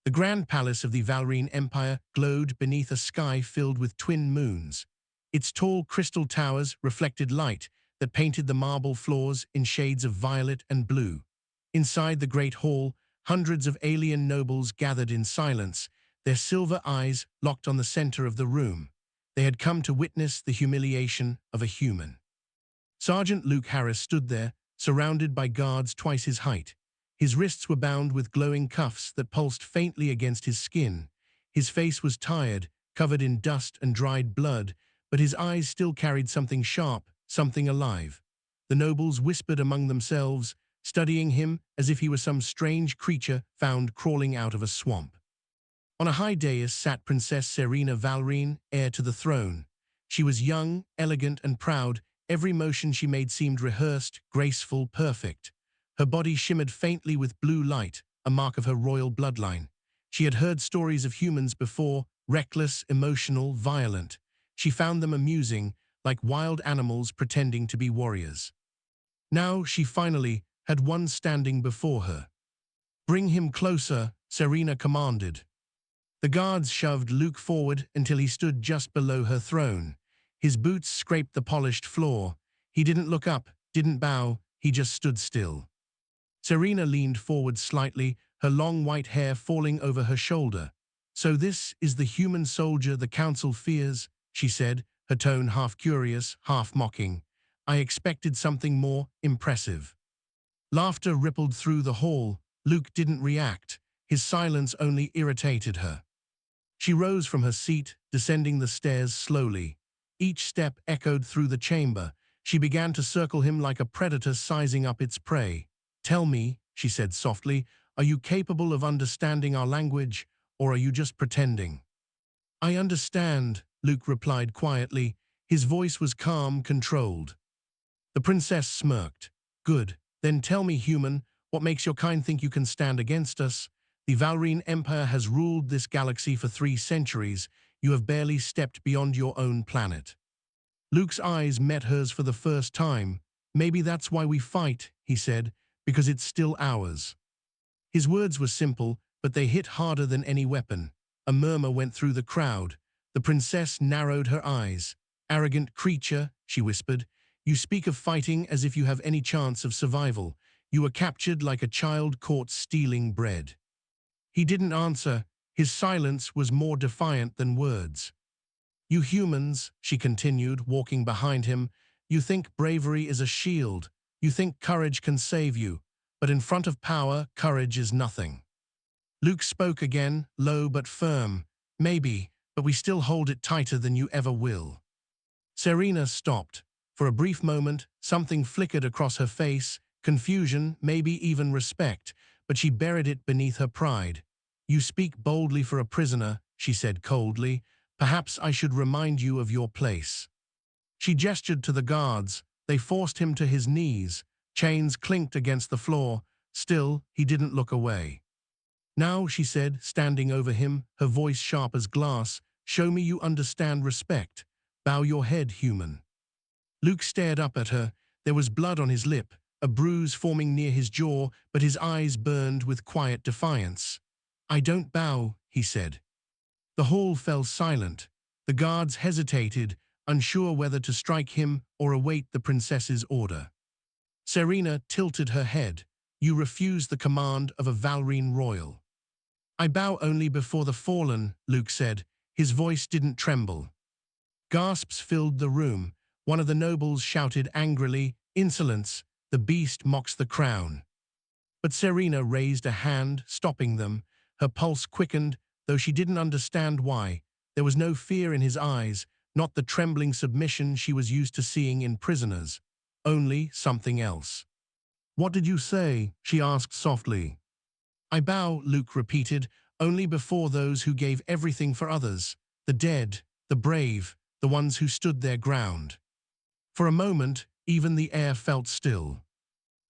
The grand palace of the Valrine Empire glowed beneath a sky filled with twin moons. Its tall crystal towers reflected light that painted the marble floors in shades of violet and blue. Inside the great hall, hundreds of alien nobles gathered in silence, their silver eyes locked on the center of the room. They had come to witness the humiliation of a human. Sergeant Luke Harris stood there, surrounded by guards twice his height. His wrists were bound with glowing cuffs that pulsed faintly against his skin. His face was tired, covered in dust and dried blood, but his eyes still carried something sharp, something alive. The nobles whispered among themselves, studying him as if he were some strange creature found crawling out of a swamp. On a high dais sat Princess Serena Valrine, heir to the throne. She was young, elegant, and proud. Every motion she made seemed rehearsed, graceful, perfect. Her body shimmered faintly with blue light, a mark of her royal bloodline. She had heard stories of humans before, reckless, emotional, violent. She found them amusing, like wild animals pretending to be warriors. Now she finally had one standing before her. "Bring him closer," Serena commanded. The guards shoved Luke forward until he stood just below her throne. His boots scraped the polished floor. He didn't look up, didn't bow, he just stood still. Serena leaned forward slightly, her long white hair falling over her shoulder. "So this is the human soldier the council fears," she said, her tone half curious, half mocking. "I expected something more impressive." Laughter rippled through the hall. Luke didn't react. His silence only irritated her. She rose from her seat, descending the stairs slowly. Each step echoed through the chamber. She began to circle him like a predator sizing up its prey. "Tell me," she said softly, "are you capable of understanding our language, or are you just pretending?" "I understand," Luke replied quietly. His voice was calm, controlled. The princess smirked. "Good. Then tell me, human, what makes your kind think you can stand against us? The Valrine Empire has ruled this galaxy for 3 centuries. You have barely stepped beyond your own planet." Luke's eyes met hers for the first time. "Maybe that's why we fight," he said, "because it's still ours." His words were simple, but they hit harder than any weapon. A murmur went through the crowd. The princess narrowed her eyes. "Arrogant creature," she whispered, "you speak of fighting as if you have any chance of survival. You were captured like a child caught stealing bread." He didn't answer. His silence was more defiant than words. "You humans," she continued, walking behind him, "you think bravery is a shield. You think courage can save you. But in front of power, courage is nothing." Luke spoke again, low but firm. "Maybe, but we still hold it tighter than you ever will." Serena stopped. For a brief moment, something flickered across her face, confusion, maybe even respect, but she buried it beneath her pride. "You speak boldly for a prisoner," she said coldly. "Perhaps I should remind you of your place." She gestured to the guards. They forced him to his knees. Chains clinked against the floor. Still, he didn't look away. "Now," she said, standing over him, her voice sharp as glass, "show me you understand respect. Bow your head, human." Luke stared up at her. There was blood on his lip, a bruise forming near his jaw, but his eyes burned with quiet defiance. "I don't bow," he said. The hall fell silent. The guards hesitated, unsure whether to strike him or await the princess's order. Serena tilted her head. "You refuse the command of a Valrine royal." "I bow only before the fallen," Luke said. His voice didn't tremble. Gasps filled the room. One of the nobles shouted angrily, "Insolence! The beast mocks the crown." But Serena raised a hand, stopping them. Her pulse quickened, though she didn't understand why. There was no fear in his eyes, not the trembling submission she was used to seeing in prisoners. Only something else. "What did you say?" she asked softly. "I bow," Luke repeated, "only before those who gave everything for others. The dead, the brave, the ones who stood their ground." For a moment, even the air felt still.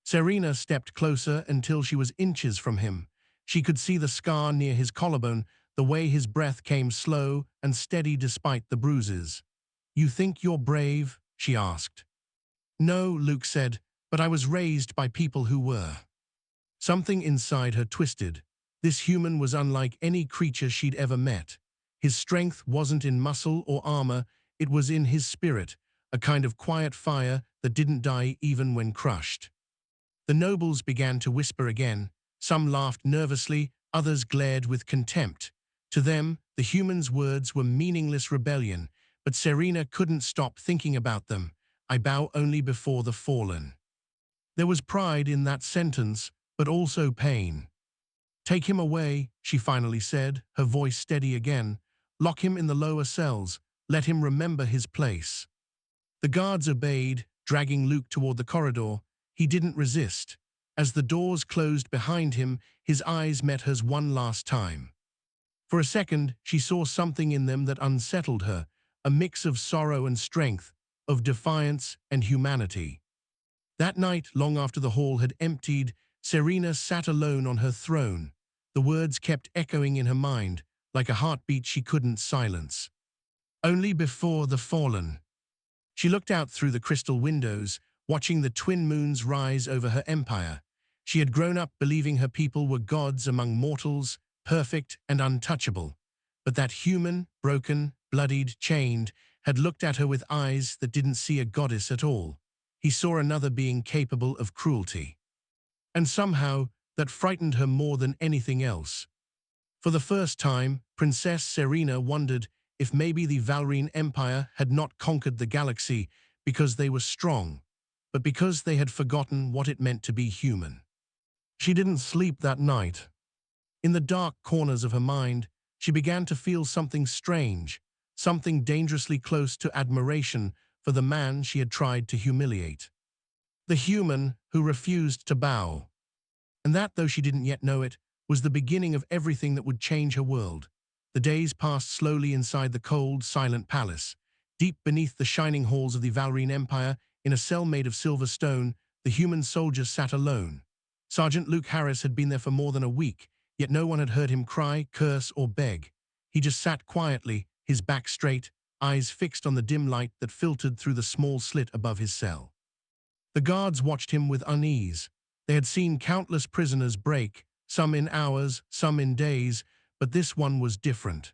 Serena stepped closer until she was inches from him. She could see the scar near his collarbone, the way his breath came slow and steady despite the bruises. "You think you're brave?" she asked. "No," Luke said, "but I was raised by people who were." Something inside her twisted. This human was unlike any creature she'd ever met. His strength wasn't in muscle or armor, it was in his spirit, a kind of quiet fire that didn't die even when crushed. The nobles began to whisper again. Some laughed nervously, others glared with contempt. To them, the human's words were meaningless rebellion, but Serena couldn't stop thinking about them. I bow only before the fallen. There was pride in that sentence, but also pain. Take him away, she finally said, her voice steady again. Lock him in the lower cells. Let him remember his place. The guards obeyed, dragging Luke toward the corridor. He didn't resist. As the doors closed behind him, his eyes met hers one last time. For a second, she saw something in them that unsettled her, a mix of sorrow and strength, of defiance and humanity. That night, long after the hall had emptied, Serena sat alone on her throne. The words kept echoing in her mind, like a heartbeat she couldn't silence. Only before the fallen. She looked out through the crystal windows, watching the twin moons rise over her empire. She had grown up believing her people were gods among mortals, perfect and untouchable. But that human, broken, bloodied, chained, had looked at her with eyes that didn't see a goddess at all. He saw another being capable of cruelty. And somehow, that frightened her more than anything else. For the first time, Princess Serena wondered if maybe the Valrine Empire had not conquered the galaxy because they were strong, but because they had forgotten what it meant to be human. She didn't sleep that night. In the dark corners of her mind, she began to feel something strange, something dangerously close to admiration for the man she had tried to humiliate. The human who refused to bow. And that, though she didn't yet know it, was the beginning of everything that would change her world. The days passed slowly inside the cold, silent palace. Deep beneath the shining halls of the Valrine Empire, in a cell made of silver stone, the human soldier sat alone. Sergeant Luke Harris had been there for more than a week, yet no one had heard him cry, curse, or beg. He just sat quietly, his back straight, eyes fixed on the dim light that filtered through the small slit above his cell. The guards watched him with unease. They had seen countless prisoners break, some in hours, some in days, but this one was different.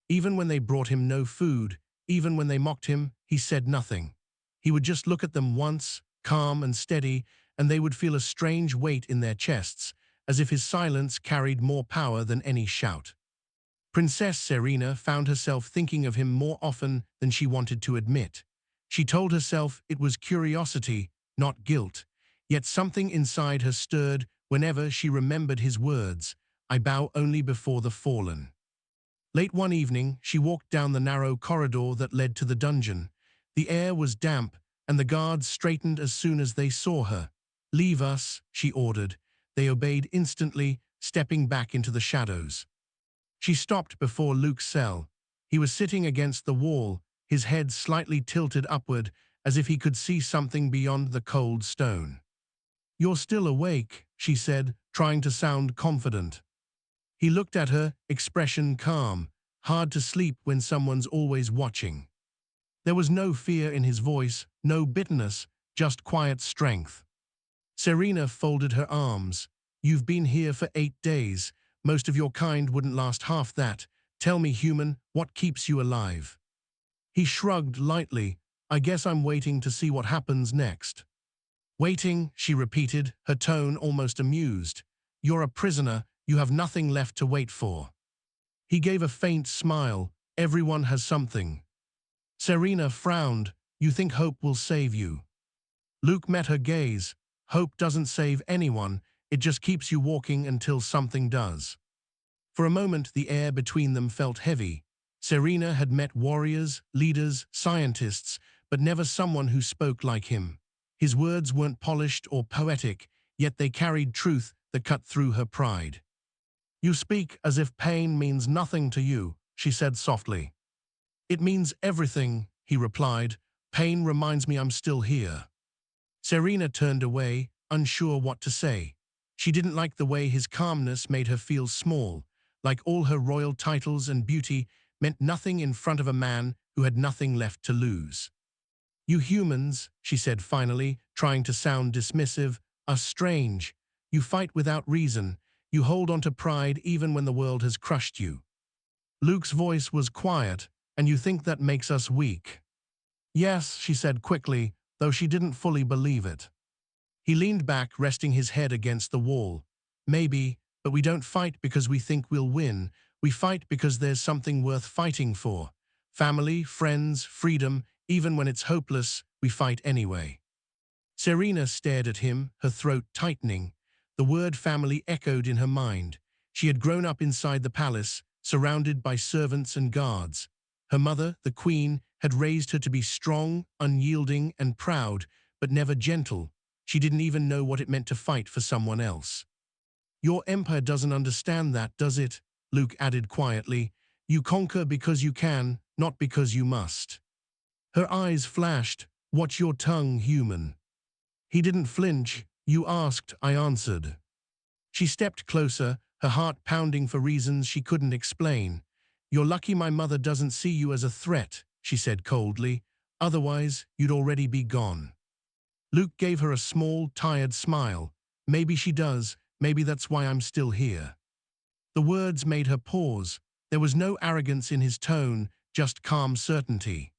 Even when they brought him no food, even when they mocked him, he said nothing. He would just look at them once, calm and steady, and they would feel a strange weight in their chests, as if his silence carried more power than any shout. Princess Serena found herself thinking of him more often than she wanted to admit. She told herself it was curiosity, not guilt, yet something inside her stirred whenever she remembered his words, "I bow only before the fallen." Late one evening, she walked down the narrow corridor that led to the dungeon. The air was damp, and the guards straightened as soon as they saw her. "Leave us," she ordered. They obeyed instantly, stepping back into the shadows. She stopped before Luke's cell. He was sitting against the wall, his head slightly tilted upward, as if he could see something beyond the cold stone. "You're still awake," she said, trying to sound confident. He looked at her, expression calm. Hard to sleep when someone's always watching. There was no fear in his voice, no bitterness, just quiet strength. Serena folded her arms. "You've been here for 8 days. Most of your kind wouldn't last half that. Tell me, human, what keeps you alive?" He shrugged lightly. "I guess I'm waiting to see what happens next." "Waiting," she repeated, her tone almost amused. "You're a prisoner. You have nothing left to wait for." He gave a faint smile. "Everyone has something." Serena frowned. "You think hope will save you?" Luke met her gaze. "Hope doesn't save anyone. It just keeps you walking until something does." For a moment, the air between them felt heavy. Serena had met warriors, leaders, scientists, but never someone who spoke like him. His words weren't polished or poetic, yet they carried truth that cut through her pride. "You speak as if pain means nothing to you," she said softly. "It means everything," he replied. "Pain reminds me I'm still here." Serena turned away, unsure what to say. She didn't like the way his calmness made her feel small, like all her royal titles and beauty meant nothing in front of a man who had nothing left to lose. "You humans," she said finally, trying to sound dismissive, "are strange. You fight without reason. You hold on to pride even when the world has crushed you. Luke's voice was quiet, and you think that makes us weak. Yes, she said quickly, though she didn't fully believe it. He leaned back, resting his head against the wall. Maybe, but we don't fight because we think we'll win. We fight because there's something worth fighting for. Family, friends, freedom, even when it's hopeless, we fight anyway. Serena stared at him, her throat tightening. The word family echoed in her mind. She had grown up inside the palace, surrounded by servants and guards. Her mother, the queen, had raised her to be strong, unyielding, and proud, but never gentle. She didn't even know what it meant to fight for someone else. Your empire doesn't understand that, does it? Luke added quietly. You conquer because you can, not because you must. Her eyes flashed. Watch your tongue, human. He didn't flinch. You asked, I answered. She stepped closer, her heart pounding for reasons she couldn't explain. You're lucky my mother doesn't see you as a threat, she said coldly. Otherwise, you'd already be gone. Luke gave her a small, tired smile. Maybe she does. Maybe that's why I'm still here. The words made her pause. There was no arrogance in his tone, just calm certainty.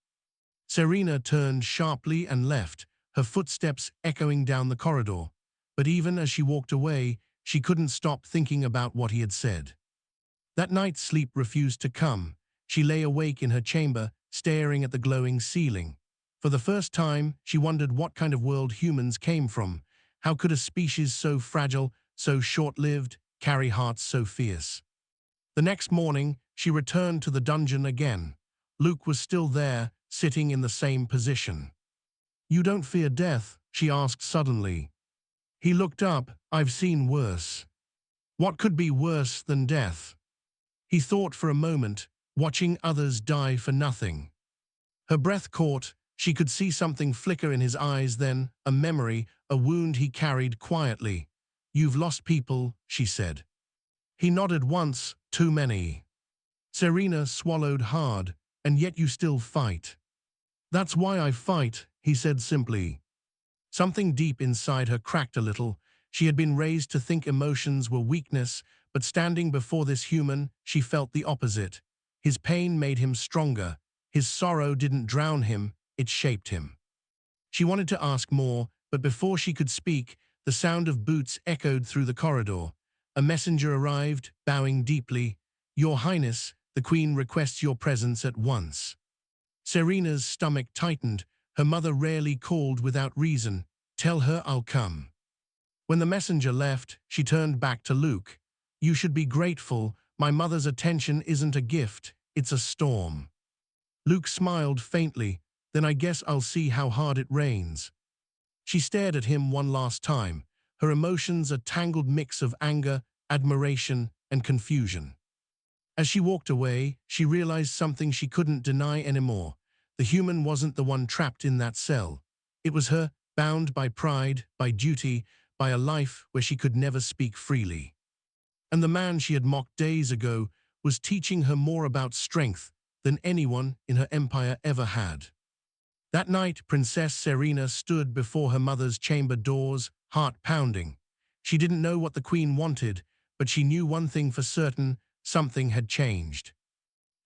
Serena turned sharply and left, her footsteps echoing down the corridor. But even as she walked away, she couldn't stop thinking about what he had said. That night sleep refused to come. She lay awake in her chamber, staring at the glowing ceiling. For the first time, she wondered what kind of world humans came from. How could a species so fragile, so short-lived, carry hearts so fierce? The next morning, she returned to the dungeon again. Luke was still there, sitting in the same position. You don't fear death? She asked suddenly. He looked up. I've seen worse. What could be worse than death? He thought for a moment, watching others die for nothing. Her breath caught. She could see something flicker in his eyes then, a memory, a wound he carried quietly. You've lost people, she said. He nodded once, too many. Serena swallowed hard, and yet you still fight. That's why I fight, he said simply. Something deep inside her cracked a little. She had been raised to think emotions were weakness, but standing before this human, she felt the opposite. His pain made him stronger. His sorrow didn't drown him, it shaped him. She wanted to ask more, but before she could speak, the sound of boots echoed through the corridor. A messenger arrived, bowing deeply. Your Highness, the Queen requests your presence at once. Serena's stomach tightened. Her mother rarely called without reason. Tell her I'll come. When the messenger left, she turned back to Luke. You should be grateful. My mother's attention isn't a gift, it's a storm. Luke smiled faintly. Then I guess I'll see how hard it rains. She stared at him one last time, her emotions a tangled mix of anger, admiration, and confusion. As she walked away, she realized something she couldn't deny anymore. The human wasn't the one trapped in that cell. It was her, bound by pride, by duty, by a life where she could never speak freely. And the man she had mocked days ago was teaching her more about strength than anyone in her empire ever had. That night, Princess Serena stood before her mother's chamber doors, heart pounding. She didn't know what the queen wanted, but she knew one thing for certain: something had changed.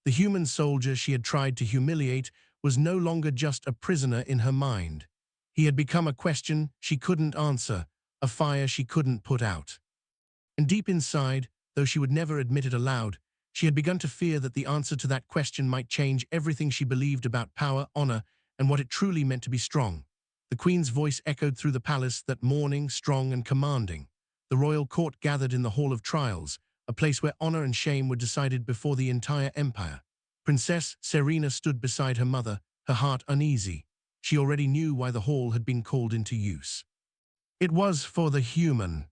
The human soldier she had tried to humiliate was no longer just a prisoner in her mind. He had become a question she couldn't answer, a fire she couldn't put out. And deep inside, though she would never admit it aloud, she had begun to fear that the answer to that question might change everything she believed about power, honor, and what it truly meant to be strong. The queen's voice echoed through the palace that morning, strong and commanding. The royal court gathered in the Hall of Trials, a place where honor and shame were decided before the entire empire. Princess Serena stood beside her mother, her heart uneasy. She already knew why the hall had been called into use. It was for the human.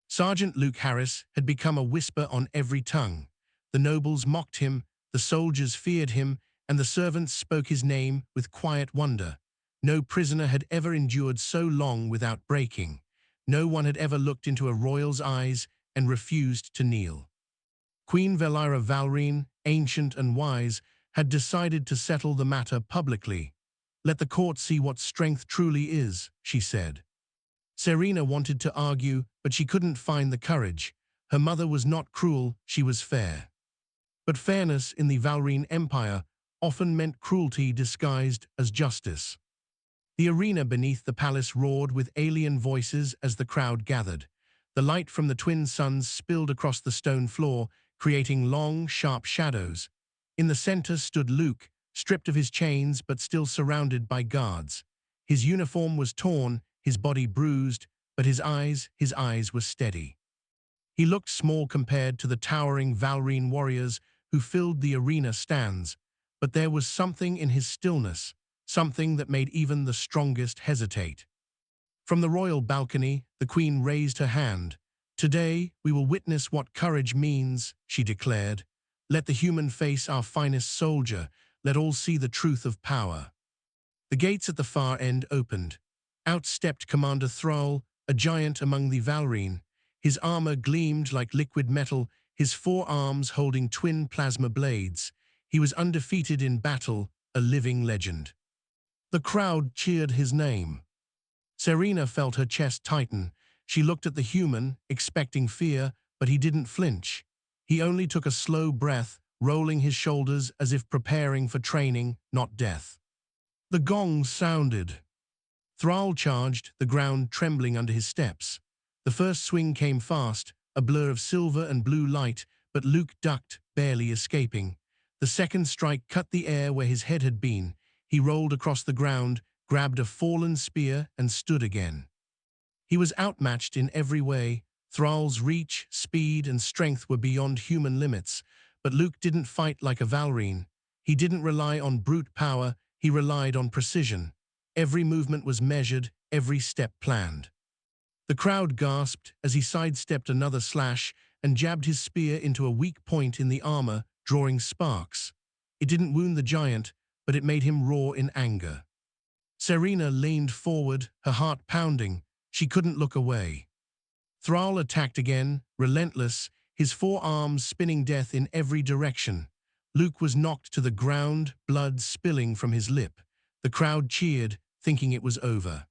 Sergeant Luke Harris had become a whisper on every tongue. The nobles mocked him, the soldiers feared him, and the servants spoke his name with quiet wonder. No prisoner had ever endured so long without breaking. No one had ever looked into a royal's eyes and refused to kneel. Queen Velira Valrine, ancient and wise, had decided to settle the matter publicly. Let the court see what strength truly is, she said. Serena wanted to argue, but she couldn't find the courage. Her mother was not cruel, she was fair. But fairness in the Valrine Empire often meant cruelty disguised as justice. The arena beneath the palace roared with alien voices as the crowd gathered. The light from the twin suns spilled across the stone floor, creating long, sharp shadows. In the center stood Luke, stripped of his chains but still surrounded by guards. His uniform was torn, his body bruised, but his eyes were steady. He looked small compared to the towering Valrine warriors who filled the arena stands, but there was something in his stillness, something that made even the strongest hesitate. From the royal balcony, the queen raised her hand. "Today, we will witness what courage means," she declared. "Let the human face our finest soldier. Let all see the truth of power." The gates at the far end opened. Out stepped Commander Thrall, a giant among the Valrine. His armor gleamed like liquid metal, his forearms holding twin plasma blades. He was undefeated in battle, a living legend. The crowd cheered his name. Serena felt her chest tighten. She looked at the human, expecting fear, but he didn't flinch. He only took a slow breath, rolling his shoulders as if preparing for training, not death. The gong sounded. Thrall charged, the ground trembling under his steps. The first swing came fast, a blur of silver and blue light, but Luke ducked, barely escaping. The second strike cut the air where his head had been. He rolled across the ground, grabbed a fallen spear, and stood again. He was outmatched in every way. Thrall's reach, speed, and strength were beyond human limits, but Luke didn't fight like a Valrine. He didn't rely on brute power, he relied on precision. Every movement was measured, every step planned. The crowd gasped as he sidestepped another slash and jabbed his spear into a weak point in the armor, drawing sparks. It didn't wound the giant, but it made him roar in anger. Serena leaned forward, her heart pounding. She couldn't look away. Thrall attacked again, relentless, his forearms spinning death in every direction. Luke was knocked to the ground, blood spilling from his lip. The crowd cheered, thinking it was over.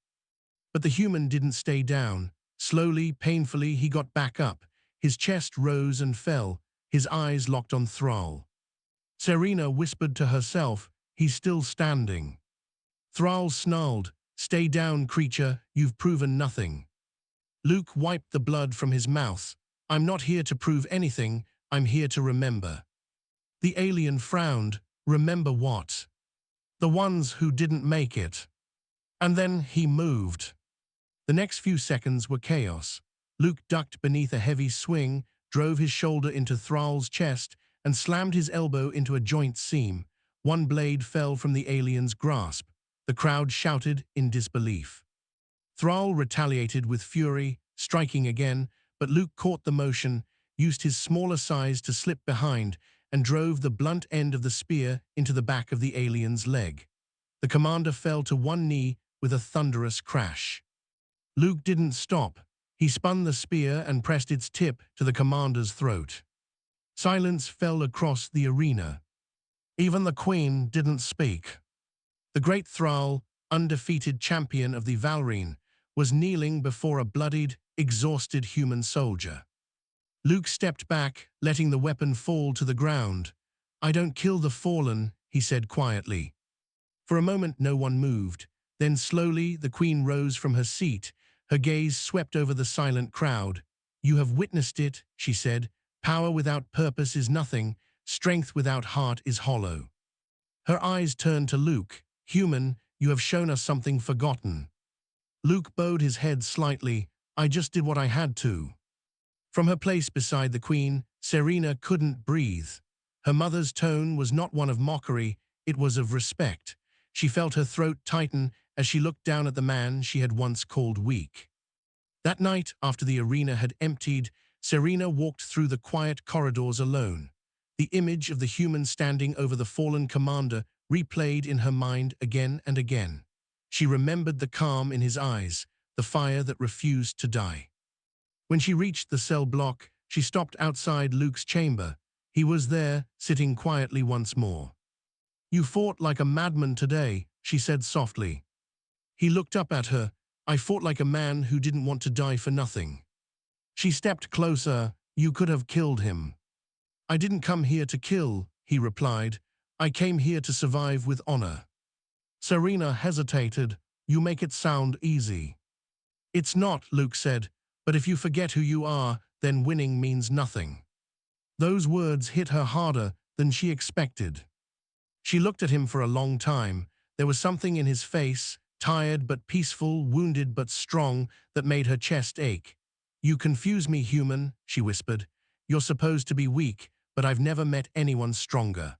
But the human didn't stay down. Slowly, painfully, he got back up. His chest rose and fell, his eyes locked on Thrall. Serena whispered to herself, "He's still standing." Thrall snarled, "Stay down, creature, you've proven nothing." Luke wiped the blood from his mouth. "I'm not here to prove anything, I'm here to remember." The alien frowned. "Remember what?" "The ones who didn't make it." And then he moved. The next few seconds were chaos. Luke ducked beneath a heavy swing, drove his shoulder into Thrall's chest, and slammed his elbow into a joint seam. One blade fell from the alien's grasp. The crowd shouted in disbelief. Thrall retaliated with fury, striking again, but Luke caught the motion, used his smaller size to slip behind, and drove the blunt end of the spear into the back of the alien's leg. The commander fell to one knee with a thunderous crash. Luke didn't stop. He spun the spear and pressed its tip to the commander's throat. Silence fell across the arena. Even the queen didn't speak. The great Thrall, undefeated champion of the Valrine, was kneeling before a bloodied, exhausted human soldier. Luke stepped back, letting the weapon fall to the ground. "I don't kill the fallen," he said quietly. For a moment no one moved. Then slowly the queen rose from her seat. Her gaze swept over the silent crowd. "You have witnessed it," she said. "Power without purpose is nothing. Strength without heart is hollow." Her eyes turned to Luke. "Human, you have shown us something forgotten." Luke bowed his head slightly. "I just did what I had to." From her place beside the queen, Serena couldn't breathe. Her mother's tone was not one of mockery, it was of respect. She felt her throat tighten as she looked down at the man she had once called weak. That night, after the arena had emptied, Serena walked through the quiet corridors alone. The image of the human standing over the fallen commander replayed in her mind again and again. She remembered the calm in his eyes, the fire that refused to die. When she reached the cell block, she stopped outside Luke's chamber. He was there, sitting quietly once more. "You fought like a madman today," she said softly. He looked up at her. "I fought like a man who didn't want to die for nothing." She stepped closer. You could have killed him. I didn't come here to kill, he replied. I came here to survive with honor. Serena hesitated. You make it sound easy. It's not, Luke said, but if you forget who you are, then winning means nothing. Those words hit her harder than she expected. She looked at him for a long time. There was something in his face, tired but peaceful, wounded but strong, that made her chest ache. You confuse me, human, she whispered. You're supposed to be weak, but I've never met anyone stronger.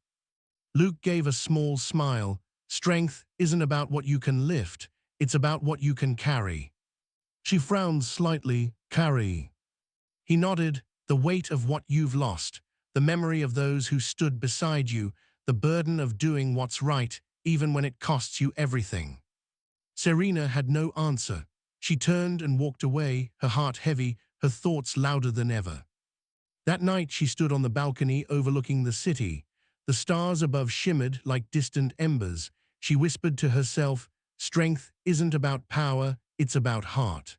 Luke gave a small smile. Strength isn't about what you can lift, it's about what you can carry. She frowned slightly. Carry. He nodded. The weight of what you've lost, the memory of those who stood beside you, the burden of doing what's right, even when it costs you everything. Serena had no answer. She turned and walked away, her heart heavy, her thoughts louder than ever. That night she stood on the balcony overlooking the city. The stars above shimmered like distant embers. She whispered to herself, strength isn't about power, it's about heart.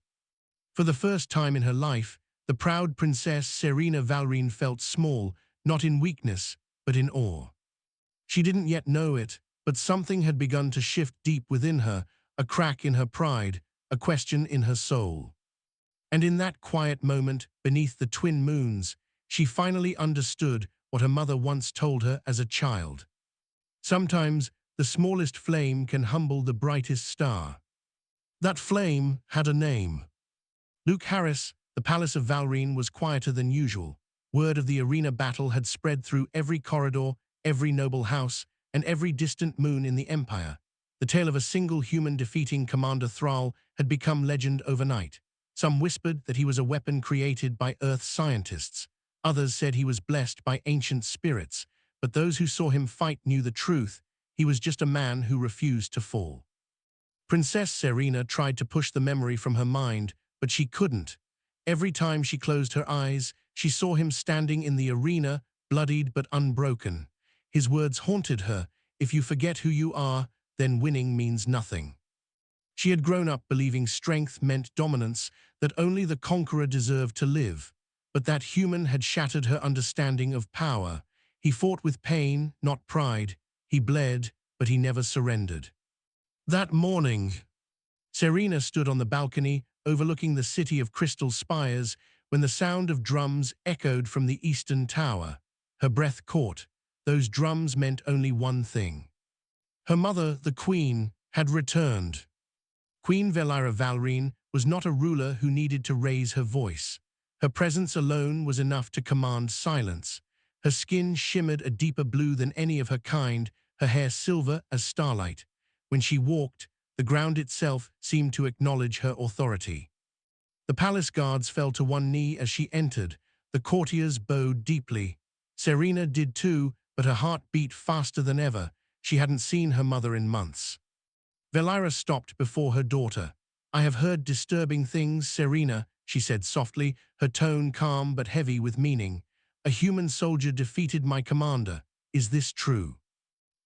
For the first time in her life, the proud princess Serena Valrine felt small, not in weakness, but in awe. She didn't yet know it, but something had begun to shift deep within her, a crack in her pride, a question in her soul. And in that quiet moment, beneath the twin moons, she finally understood what her mother once told her as a child. Sometimes, the smallest flame can humble the brightest star. That flame had a name. Luke Harris. The palace of Valrine was quieter than usual. Word of the arena battle had spread through every corridor, every noble house, and every distant moon in the Empire. The tale of a single human defeating Commander Thrall had become legend overnight. Some whispered that he was a weapon created by Earth scientists. Others said he was blessed by ancient spirits. But those who saw him fight knew the truth. He was just a man who refused to fall. Princess Serena tried to push the memory from her mind, but she couldn't. Every time she closed her eyes, she saw him standing in the arena, bloodied but unbroken. His words haunted her. If you forget who you are, then winning means nothing. She had grown up believing strength meant dominance, that only the conqueror deserved to live. But that human had shattered her understanding of power. He fought with pain, not pride. He bled, but he never surrendered. That morning, Serena stood on the balcony, overlooking the city of crystal spires, when the sound of drums echoed from the eastern tower. Her breath caught. Those drums meant only one thing. Her mother, the queen, had returned. Queen Velira Valrine was not a ruler who needed to raise her voice. Her presence alone was enough to command silence. Her skin shimmered a deeper blue than any of her kind, her hair silver as starlight. When she walked, the ground itself seemed to acknowledge her authority. The palace guards fell to one knee as she entered. The courtiers bowed deeply. Serena did too, but her heart beat faster than ever. She hadn't seen her mother in months. Velira stopped before her daughter. I have heard disturbing things, Serena, she said softly, her tone calm but heavy with meaning. A human soldier defeated my commander. Is this true?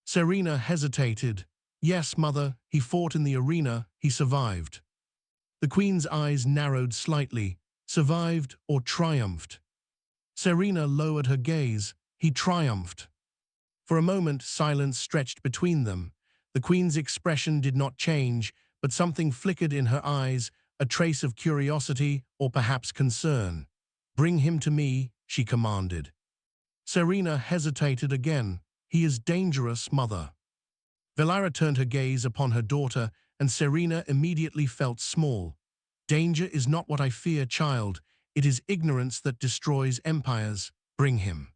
Serena hesitated. Yes, mother, he fought in the arena, he survived. The queen's eyes narrowed slightly. Survived or triumphed? Serena lowered her gaze. He triumphed. For a moment, silence stretched between them. The queen's expression did not change, but something flickered in her eyes, a trace of curiosity or perhaps concern. Bring him to me, she commanded. Serena hesitated again. He is dangerous, mother. Velira turned her gaze upon her daughter, and Serena immediately felt small. Danger is not what I fear, child. It is ignorance that destroys empires. Bring him.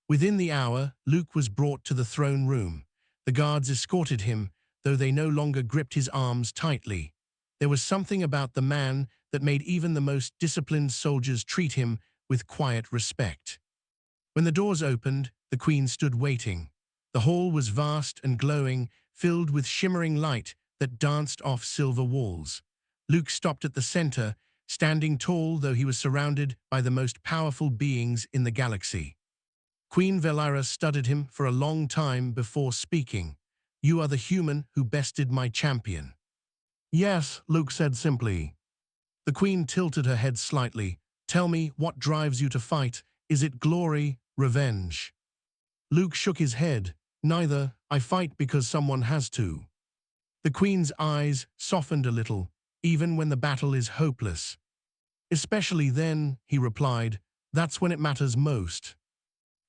Within the hour, Luke was brought to the throne room. The guards escorted him, though they no longer gripped his arms tightly. There was something about the man that made even the most disciplined soldiers treat him with quiet respect. When the doors opened, the queen stood waiting. The hall was vast and glowing, filled with shimmering light that danced off silver walls. Luke stopped at the center, standing tall though he was surrounded by the most powerful beings in the galaxy. Queen Velira studied him for a long time before speaking. You are the human who bested my champion. Yes, Luke said simply. The queen tilted her head slightly. Tell me, what drives you to fight? Is it glory, revenge? Luke shook his head. Neither. I fight because someone has to. The Queen's eyes softened a little, even when the battle is hopeless. Especially then, he replied, that's when it matters most.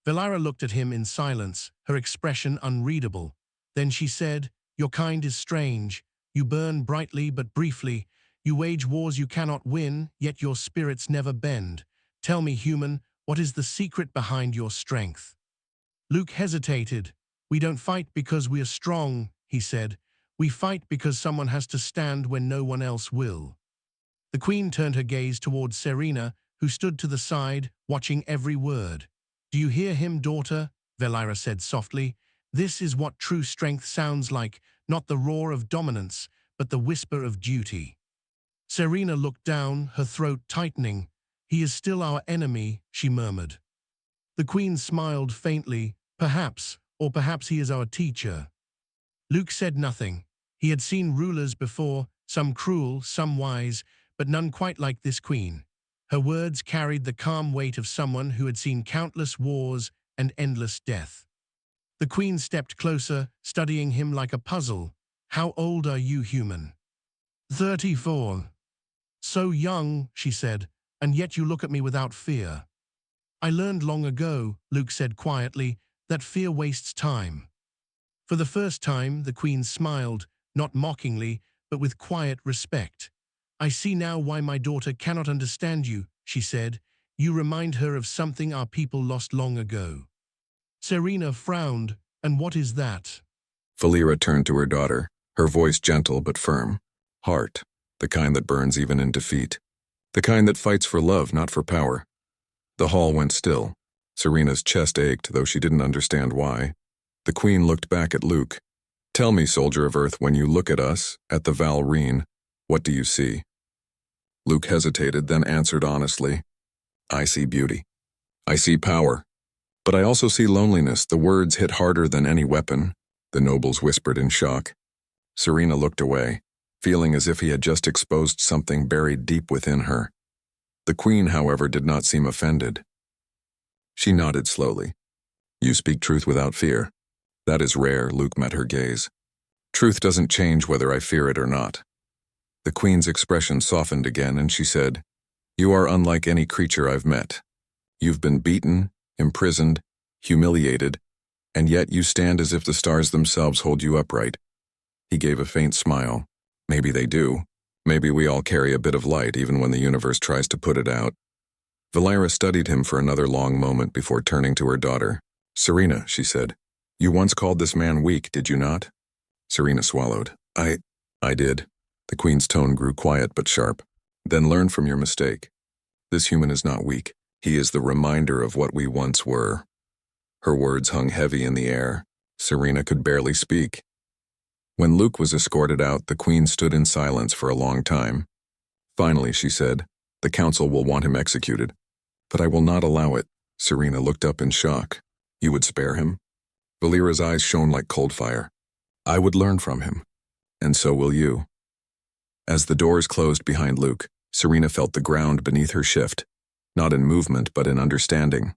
Valera looked at him in silence, her expression unreadable. Then she said, your kind is strange. You burn brightly but briefly. You wage wars you cannot win, yet your spirits never bend. Tell me, human, what is the secret behind your strength? Luke hesitated. We don't fight because we are strong, he said. We fight because someone has to stand when no one else will. The Queen turned her gaze towards Serena, who stood to the side, watching every word. Do you hear him, daughter? Valera said softly. This is what true strength sounds like, not the roar of dominance, but the whisper of duty. Serena looked down, her throat tightening. He is still our enemy, she murmured. The Queen smiled faintly. Perhaps, or perhaps he is our teacher. Luke said nothing. He had seen rulers before, some cruel, some wise, but none quite like this Queen. Her words carried the calm weight of someone who had seen countless wars and endless death. The Queen stepped closer, studying him like a puzzle. How old are you, human? 34. So young, she said, and yet you look at me without fear. I learned long ago, Luke said quietly, that fear wastes time. For the first time, the Queen smiled, not mockingly, but with quiet respect. I see now why my daughter cannot understand you, she said. You remind her of something our people lost long ago. Serena frowned. And what is that? Valera turned to her daughter, her voice gentle but firm. Heart, the kind that burns even in defeat. The kind that fights for love, not for power. The hall went still. Serena's chest ached, though she didn't understand why. The Queen looked back at Luke. Tell me, soldier of Earth, when you look at us, at the Valrine, what do you see? Luke hesitated, then answered honestly. I see beauty. I see power. But I also see loneliness. The words hit harder than any weapon, the nobles whispered in shock. Serena looked away, feeling as if he had just exposed something buried deep within her. The Queen, however, did not seem offended. She nodded slowly. You speak truth without fear. That is rare, Luke met her gaze. Truth doesn't change whether I fear it or not. The Queen's expression softened again, and she said, You are unlike any creature I've met. You've been beaten, imprisoned, humiliated, and yet you stand as if the stars themselves hold you upright. He gave a faint smile. Maybe they do. Maybe we all carry a bit of light even when the universe tries to put it out. Valera studied him for another long moment before turning to her daughter. Serena, she said, you once called this man weak, did you not? Serena swallowed. I did. The Queen's tone grew quiet but sharp. Then learn from your mistake. This human is not weak. He is the reminder of what we once were. Her words hung heavy in the air. Serena could barely speak. When Luke was escorted out, the Queen stood in silence for a long time. Finally, she said, the council will want him executed. But I will not allow it. Serena looked up in shock. You would spare him? Valera's eyes shone like cold fire. I would learn from him. And so will you. As the doors closed behind Luke, Serena felt the ground beneath her shift, not in movement but in understanding.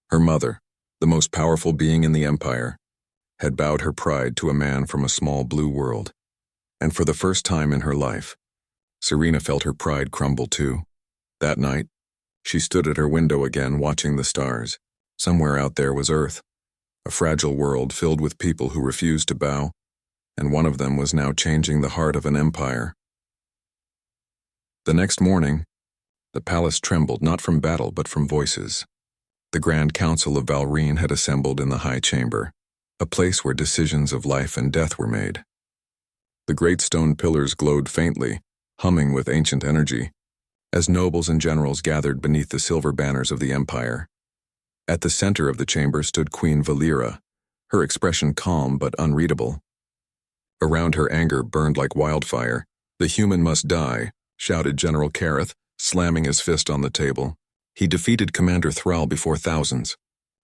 Her mother, the most powerful being in the Empire, had bowed her pride to a man from a small blue world. And for the first time in her life, Serena felt her pride crumble too. That night, she stood at her window again watching the stars. Somewhere out there was Earth, a fragile world filled with people who refused to bow, and one of them was now changing the heart of an empire. The next morning, the palace trembled not from battle but from voices. The Grand Council of Valrine had assembled in the High Chamber, a place where decisions of life and death were made. The great stone pillars glowed faintly, humming with ancient energy, as nobles and generals gathered beneath the silver banners of the Empire. At the center of the chamber stood Queen Valera, her expression calm but unreadable. Around her anger burned like wildfire. The human must die, shouted General Kareth, slamming his fist on the table. He defeated Commander Thrall before thousands.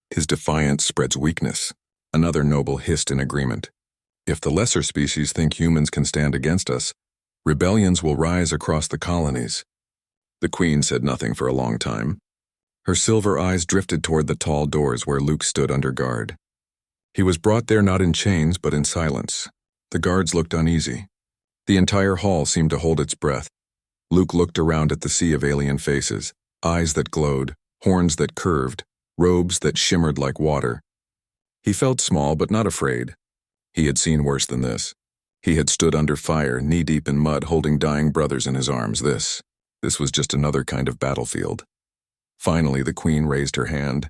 His defiance spreads weakness. Another noble hissed in agreement. If the lesser species think humans can stand against us, rebellions will rise across the colonies. The Queen said nothing for a long time. Her silver eyes drifted toward the tall doors where Luke stood under guard. He was brought there not in chains but in silence. The guards looked uneasy. The entire hall seemed to hold its breath. Luke looked around at the sea of alien faces, eyes that glowed, horns that curved, robes that shimmered like water. He felt small but not afraid. He had seen worse than this. He had stood under fire, knee-deep in mud, holding dying brothers in his arms. This was just another kind of battlefield. Finally, the Queen raised her hand.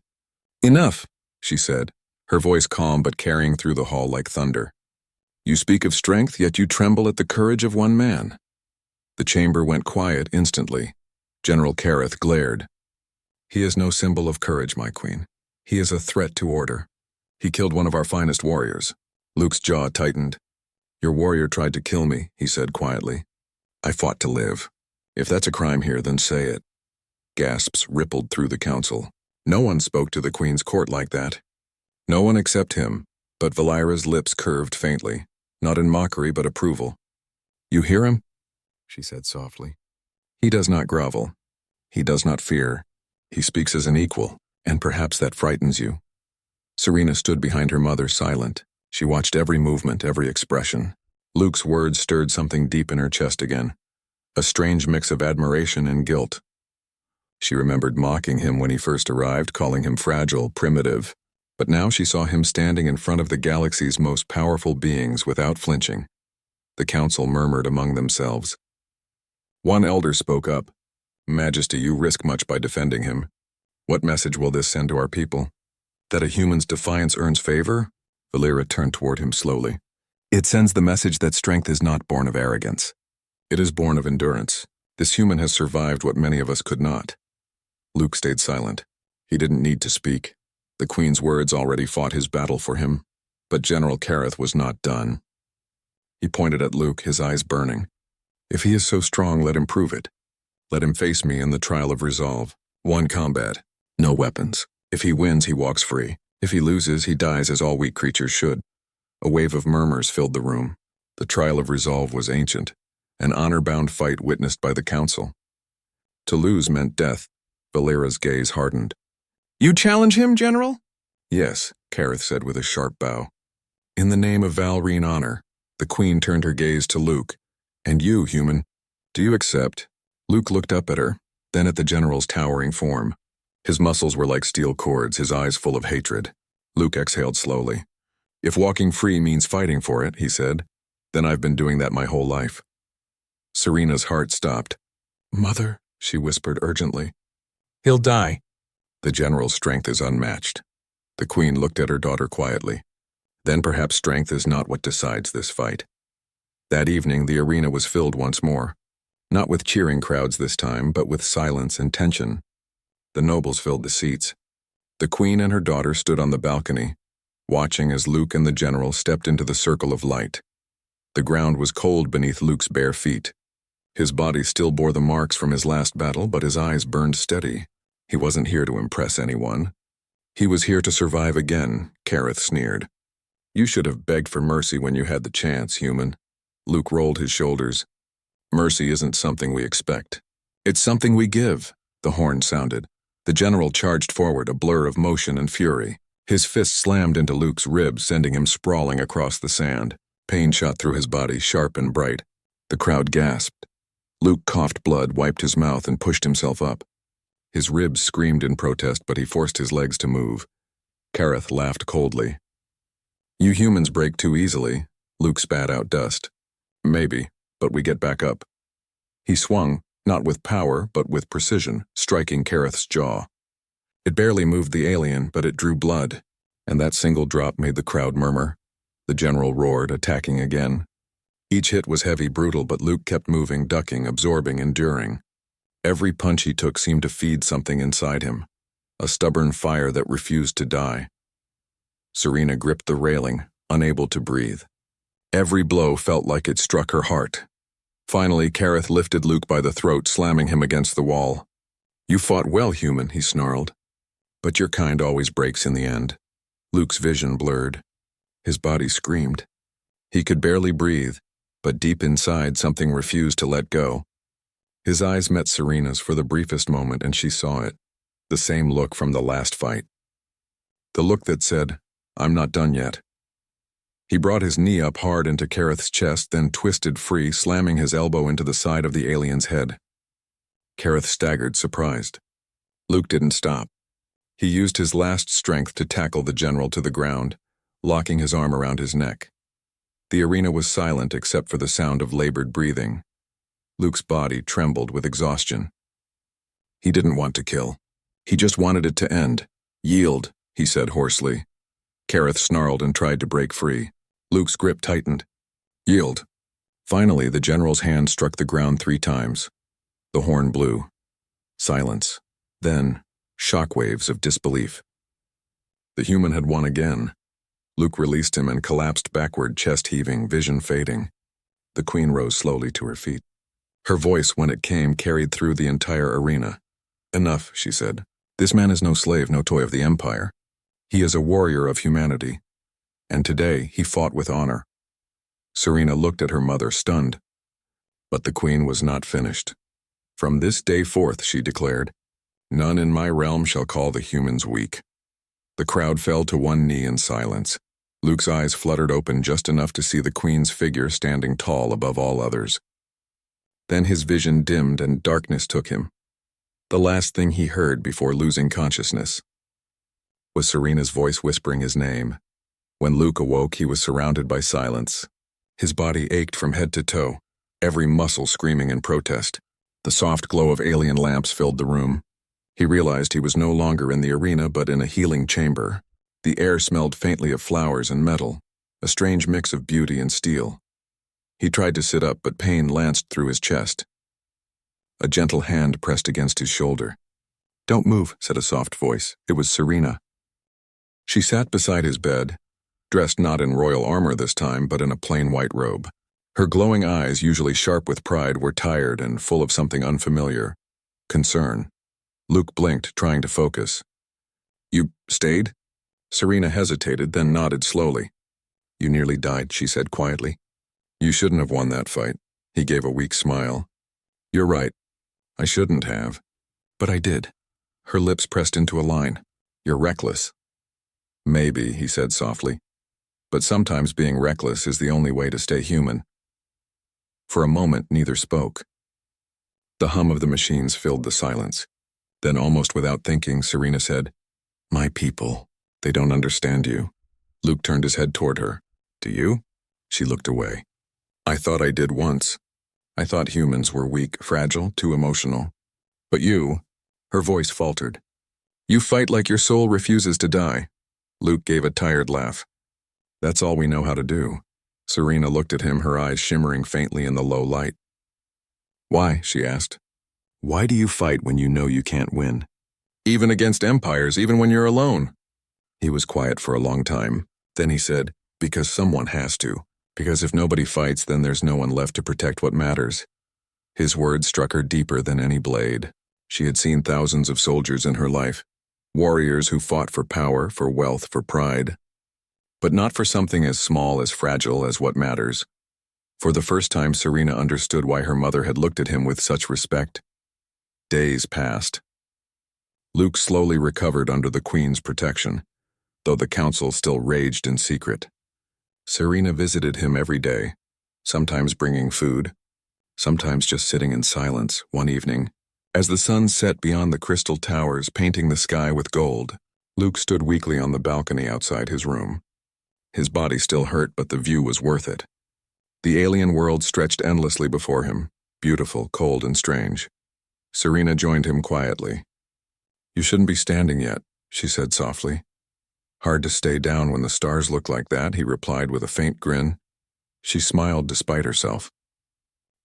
"Enough," she said, her voice calm but carrying through the hall like thunder. "You speak of strength, yet you tremble at the courage of one man." The chamber went quiet instantly. General Kareth glared. "He is no symbol of courage, my queen. He is a threat to order. He killed one of our finest warriors." Luke's jaw tightened. "Your warrior tried to kill me," he said quietly. "I fought to live. If that's a crime here, then say it." Gasps rippled through the council. No one spoke to the Queen's court like that. No one except him, but Valira's lips curved faintly, not in mockery but approval. "You hear him?" she said softly. "He does not grovel. He does not fear. He speaks as an equal, and perhaps that frightens you." Serena stood behind her mother, silent. She watched every movement, every expression. Luke's words stirred something deep in her chest again, a strange mix of admiration and guilt. She remembered mocking him when he first arrived, calling him fragile, primitive, but now she saw him standing in front of the galaxy's most powerful beings without flinching. The council murmured among themselves. One elder spoke up. "Majesty, you risk much by defending him. What message will this send to our people? That a human's defiance earns favor?" Valira turned toward him slowly. "It sends the message that strength is not born of arrogance. It is born of endurance. This human has survived what many of us could not." Luke stayed silent. He didn't need to speak. The Queen's words already fought his battle for him. But General Kareth was not done. He pointed at Luke, his eyes burning. "If he is so strong, let him prove it. Let him face me in the trial of resolve. One combat, no weapons. If he wins, he walks free. If he loses, he dies as all weak creatures should." A wave of murmurs filled the room. The trial of resolve was ancient, an honor-bound fight witnessed by the council. To lose meant death. Valira's gaze hardened. "You challenge him, General?" "Yes," Kareth said with a sharp bow. "In the name of Valrine honor." The Queen turned her gaze to Luke. "And you, human, do you accept?" Luke looked up at her, then at the General's towering form. His muscles were like steel cords, his eyes full of hatred. Luke exhaled slowly. "If walking free means fighting for it," he said, "then I've been doing that my whole life." Serena's heart stopped. "Mother," she whispered urgently. "He'll die." The General's strength is unmatched. The Queen looked at her daughter quietly. Then perhaps strength is not what decides this fight. That evening, the arena was filled once more. Not with cheering crowds this time, but with silence and tension. The nobles filled the seats. The Queen and her daughter stood on the balcony, watching as Luke and the General stepped into the circle of light. The ground was cold beneath Luke's bare feet. His body still bore the marks from his last battle, but his eyes burned steady. He wasn't here to impress anyone. He was here to survive again, Kareth sneered. "You should have begged for mercy when you had the chance, human." Luke rolled his shoulders. "Mercy isn't something we expect. It's something we give." The horn sounded. The General charged forward, a blur of motion and fury. His fist slammed into Luke's ribs, sending him sprawling across the sand. Pain shot through his body, sharp and bright. The crowd gasped. Luke coughed blood, wiped his mouth, and pushed himself up. His ribs screamed in protest, but he forced his legs to move. Kareth laughed coldly. "You humans break too easily." Luke spat out dust. "Maybe, but we get back up." He swung, not with power, but with precision, striking Kareth's jaw. It barely moved the alien, but it drew blood, and that single drop made the crowd murmur. The General roared, attacking again. Each hit was heavy, brutal, but Luke kept moving, ducking, absorbing, enduring. Every punch he took seemed to feed something inside him, a stubborn fire that refused to die. Serena gripped the railing, unable to breathe. Every blow felt like it struck her heart. Finally, Kareth lifted Luke by the throat, slamming him against the wall. "You fought well, human," he snarled. "But your kind always breaks in the end." Luke's vision blurred. His body screamed. He could barely breathe, but deep inside something refused to let go. His eyes met Serena's for the briefest moment, and she saw it. The same look from the last fight. The look that said, "I'm not done yet." He brought his knee up hard into Kareth's chest, then twisted free, slamming his elbow into the side of the alien's head. Kareth staggered, surprised. Luke didn't stop. He used his last strength to tackle the general to the ground, locking his arm around his neck. The arena was silent except for the sound of labored breathing. Luke's body trembled with exhaustion. He didn't want to kill. He just wanted it to end. "Yield," he said hoarsely. Kareth snarled and tried to break free. Luke's grip tightened. "Yield." Finally, the general's hand struck the ground 3 times. The horn blew. Silence. Then, shockwaves of disbelief. The human had won again. Luke released him and collapsed backward, chest heaving, vision fading. The queen rose slowly to her feet. Her voice, when it came, carried through the entire arena. "Enough," she said. "This man is no slave, no toy of the Empire. He is a warrior of humanity. And today, he fought with honor." Serena looked at her mother, stunned. But the queen was not finished. "From this day forth," she declared, "none in my realm shall call the humans weak." The crowd fell to one knee in silence. Luke's eyes fluttered open just enough to see the queen's figure standing tall above all others. Then his vision dimmed and darkness took him. The last thing he heard before losing consciousness was Serena's voice whispering his name. When Luke awoke, he was surrounded by silence. His body ached from head to toe, every muscle screaming in protest. The soft glow of alien lamps filled the room. He realized he was no longer in the arena but in a healing chamber. The air smelled faintly of flowers and metal, a strange mix of beauty and steel. He tried to sit up, but pain lanced through his chest. A gentle hand pressed against his shoulder. "Don't move," said a soft voice. It was Serena. She sat beside his bed, dressed not in royal armor this time, but in a plain white robe. Her glowing eyes, usually sharp with pride, were tired and full of something unfamiliar. Concern. Luke blinked, trying to focus. "You stayed?" Serena hesitated, then nodded slowly. "You nearly died," she said quietly. "You shouldn't have won that fight." He gave a weak smile. "You're right. I shouldn't have. But I did." Her lips pressed into a line. "You're reckless." "Maybe," he said softly. "But sometimes being reckless is the only way to stay human." For a moment, neither spoke. The hum of the machines filled the silence. Then, almost without thinking, Serena said, "My people, they don't understand you." Luke turned his head toward her. "Do you?" She looked away. "I thought I did once. I thought humans were weak, fragile, too emotional. But you," her voice faltered, "you fight like your soul refuses to die." Luke gave a tired laugh. "That's all we know how to do." Serena looked at him, her eyes shimmering faintly in the low light. "Why?" she asked. "Why do you fight when you know you can't win? Even against empires, even when you're alone?" He was quiet for a long time. Then he said, "Because someone has to. Because if nobody fights, then there's no one left to protect what matters." His words struck her deeper than any blade. She had seen thousands of soldiers in her life. Warriors who fought for power, for wealth, for pride. But not for something as small, as fragile as what matters. For the first time, Serena understood why her mother had looked at him with such respect. Days passed. Luke slowly recovered under the Queen's protection, though the council still raged in secret. Serena visited him every day, sometimes bringing food, sometimes just sitting in silence. One evening, as the sun set beyond the crystal towers, painting the sky with gold, Luke stood weakly on the balcony outside his room. His body still hurt, but the view was worth it. The alien world stretched endlessly before him, beautiful, cold, and strange. Serena joined him quietly. "You shouldn't be standing yet," she said softly. "Hard to stay down when the stars look like that," he replied with a faint grin. She smiled despite herself.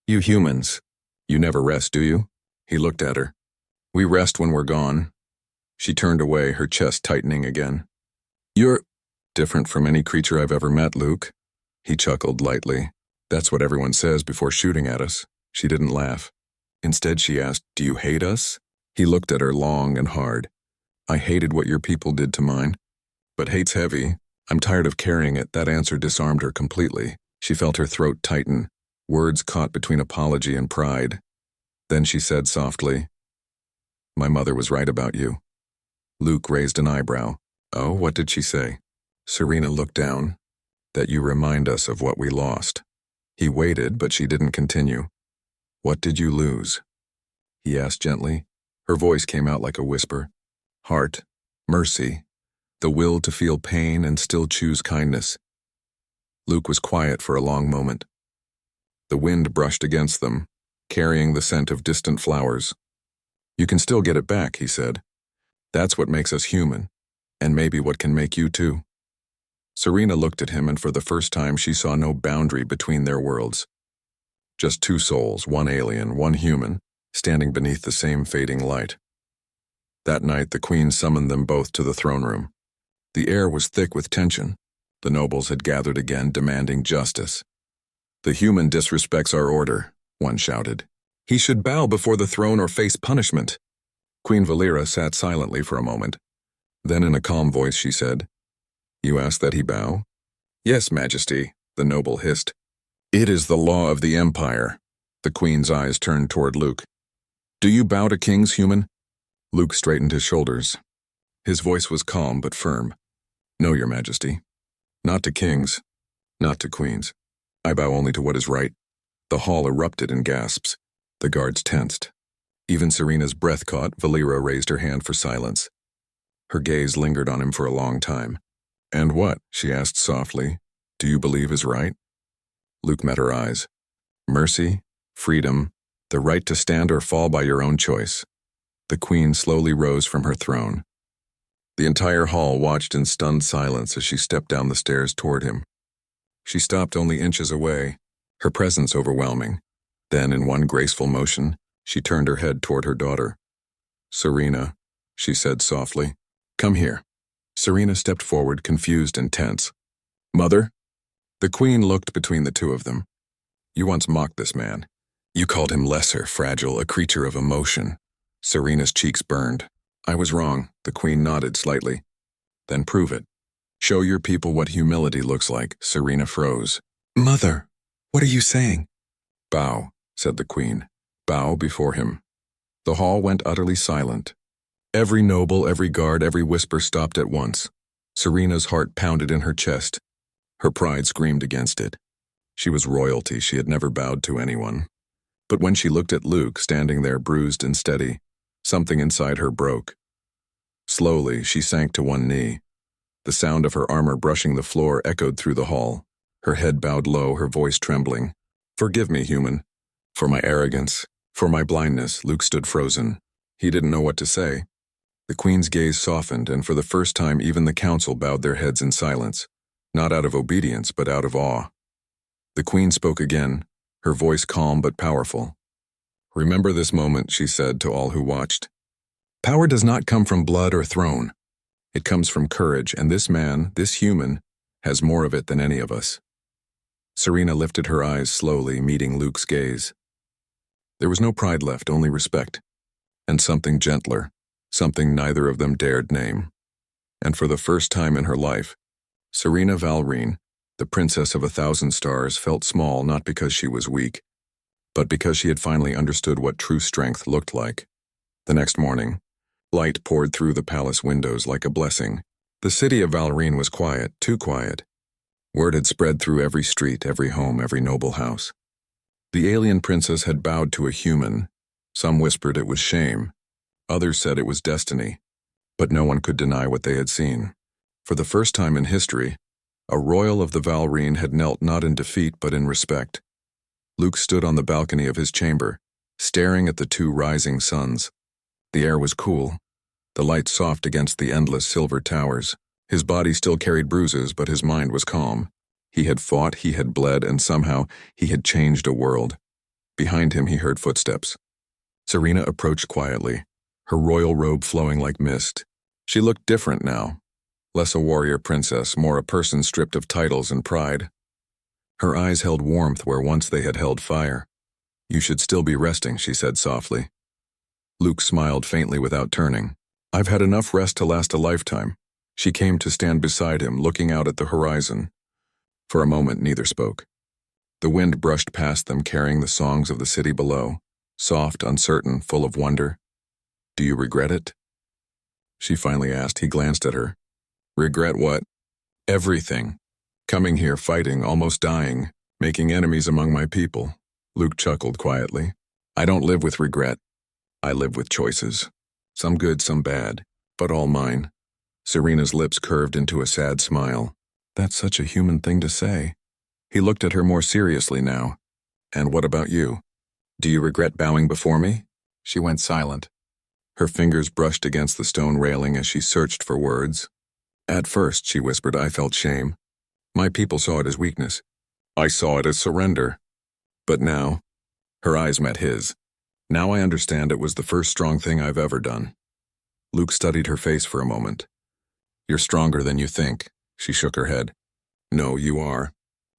"You humans, you never rest, do you?" He looked at her. "We rest when we're gone." She turned away, her chest tightening again. "You're different from any creature I've ever met, Luke." He chuckled lightly. "That's what everyone says before shooting at us." She didn't laugh. Instead, she asked, "Do you hate us?" He looked at her long and hard. "I hated what your people did to mine. But hate's heavy. I'm tired of carrying it." That answer disarmed her completely. She felt her throat tighten, words caught between apology and pride. Then she said softly, "My mother was right about you." Luke raised an eyebrow. "Oh, what did she say?" Serena looked down. "That you remind us of what we lost." He waited, but she didn't continue. "What did you lose?" he asked gently. Her voice came out like a whisper. "Heart, mercy, the will to feel pain and still choose kindness." Luke was quiet for a long moment. The wind brushed against them, carrying the scent of distant flowers. "You can still get it back," he said. "That's what makes us human, and maybe what can make you too." Serena looked at him, and for the first time she saw no boundary between their worlds. Just two souls, one alien, one human, standing beneath the same fading light. That night the Queen summoned them both to the throne room. The air was thick with tension. The nobles had gathered again, demanding justice. "The human disrespects our order," one shouted. "He should bow before the throne or face punishment." Queen Valera sat silently for a moment. Then in a calm voice she said, "You ask that he bow?" "Yes, Majesty," the noble hissed. "It is the law of the Empire." The Queen's eyes turned toward Luke. "Do you bow to kings, human?" Luke straightened his shoulders. His voice was calm but firm. "No, Your Majesty. Not to kings. Not to queens. I bow only to what is right." The hall erupted in gasps. The guards tensed. Even Serena's breath caught. Valera raised her hand for silence. Her gaze lingered on him for a long time. "And what," she asked softly, "do you believe is right?" Luke met her eyes. "Mercy, freedom, the right to stand or fall by your own choice." The Queen slowly rose from her throne. The entire hall watched in stunned silence as she stepped down the stairs toward him. She stopped only inches away, her presence overwhelming. Then, in one graceful motion, she turned her head toward her daughter. "Serena," she said softly, "come here." Serena stepped forward, confused and tense. "Mother?" The Queen looked between the two of them. "You once mocked this man. You called him lesser, fragile, a creature of emotion." Serena's cheeks burned. "I was wrong," the Queen nodded slightly. "Then prove it. Show your people what humility looks like." Serena froze. "Mother, what are you saying?" "Bow," said the Queen. "Bow before him." The hall went utterly silent. Every noble, every guard, every whisper stopped at once. Serena's heart pounded in her chest. Her pride screamed against it. She was royalty. She had never bowed to anyone. But when she looked at Luke, standing there bruised and steady, something inside her broke. Slowly, she sank to one knee. The sound of her armor brushing the floor echoed through the hall. Her head bowed low, her voice trembling. "Forgive me, human. For my arrogance, for my blindness." Luke stood frozen. He didn't know what to say. The Queen's gaze softened, and for the first time even the council bowed their heads in silence, not out of obedience but out of awe. The Queen spoke again, her voice calm but powerful. "Remember this moment," she said to all who watched. "Power does not come from blood or throne. It comes from courage, and this man, this human, has more of it than any of us." Serena lifted her eyes slowly, meeting Luke's gaze. There was no pride left, only respect, and something gentler, something neither of them dared name. And for the first time in her life, Serena Valrine, the Princess of 1,000 Stars, felt small not because she was weak, but because she had finally understood what true strength looked like. The next morning, light poured through the palace windows like a blessing. The city of Valrine was quiet, too quiet. Word had spread through every street, every home, every noble house. The alien princess had bowed to a human. Some whispered it was shame. Others said it was destiny. But no one could deny what they had seen. For the first time in history, a royal of the Valrine had knelt not in defeat but in respect. Luke stood on the balcony of his chamber, staring at the two rising suns. The air was cool, the light soft against the endless silver towers. His body still carried bruises, but his mind was calm. He had fought, he had bled, and somehow he had changed a world. Behind him he heard footsteps. Serena approached quietly, her royal robe flowing like mist. She looked different now. Less a warrior princess, more a person stripped of titles and pride. Her eyes held warmth where once they had held fire. "You should still be resting," she said softly. Luke smiled faintly without turning. "I've had enough rest to last a lifetime." She came to stand beside him, looking out at the horizon. For a moment, neither spoke. The wind brushed past them, carrying the songs of the city below. soft, uncertain, full of wonder. Do you regret it? She finally asked. He glanced at her. Regret what? Everything. Coming here, fighting, almost dying, making enemies among my people. Luke chuckled quietly. I don't live with regret. I live with choices. Some good, some bad, but all mine. Serena's lips curved into a sad smile. That's such a human thing to say. He looked at her more seriously now. And what about you? Do you regret bowing before me? She went silent. Her fingers brushed against the stone railing as she searched for words. At first, she whispered, I felt shame. My people saw it as weakness. I saw it as surrender. But now, her eyes met his. Now I understand it was the first strong thing I've ever done. Luke studied her face for a moment. You're stronger than you think, she shook her head. No, you are.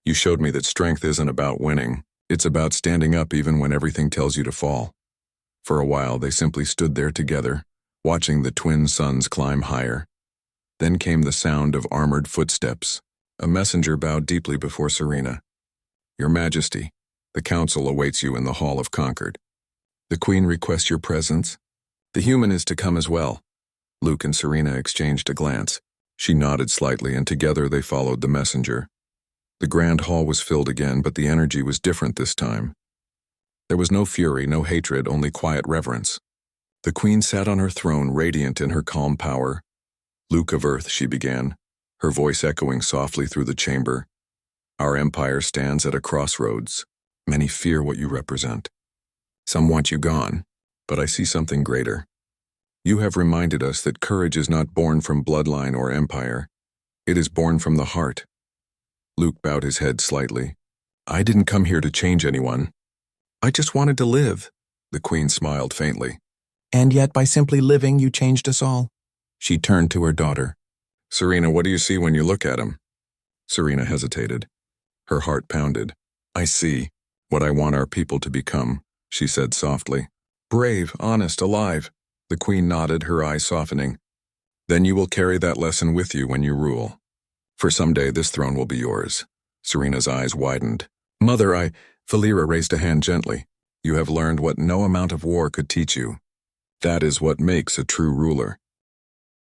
You showed me that strength isn't about winning. It's about standing up even when everything tells you to fall. For a while, they simply stood there together, watching the twin suns climb higher. Then came the sound of armored footsteps. A messenger bowed deeply before Serena. Your Majesty, the council awaits you in the Hall of Concord. The Queen requests your presence. The human is to come as well. Luke and Serena exchanged a glance. She nodded slightly, and together they followed the messenger. The grand hall was filled again, but the energy was different this time. There was no fury, no hatred, only quiet reverence. The Queen sat on her throne, radiant in her calm power. Luke of Earth, she began, her voice echoing softly through the chamber. Our empire stands at a crossroads. Many fear what you represent. Some want you gone, but I see something greater. You have reminded us that courage is not born from bloodline or empire. It is born from the heart. Luke bowed his head slightly. I didn't come here to change anyone. I just wanted to live. The Queen smiled faintly. And yet by simply living, you changed us all. She turned to her daughter. Serena, what do you see when you look at him? Serena hesitated. Her heart pounded. I see what I want our people to become, she said softly. Brave, honest, alive. The Queen nodded, her eyes softening. Then you will carry that lesson with you when you rule. For someday this throne will be yours. Serena's eyes widened. Mother, Valera raised a hand gently. You have learned what no amount of war could teach you. That is what makes a true ruler.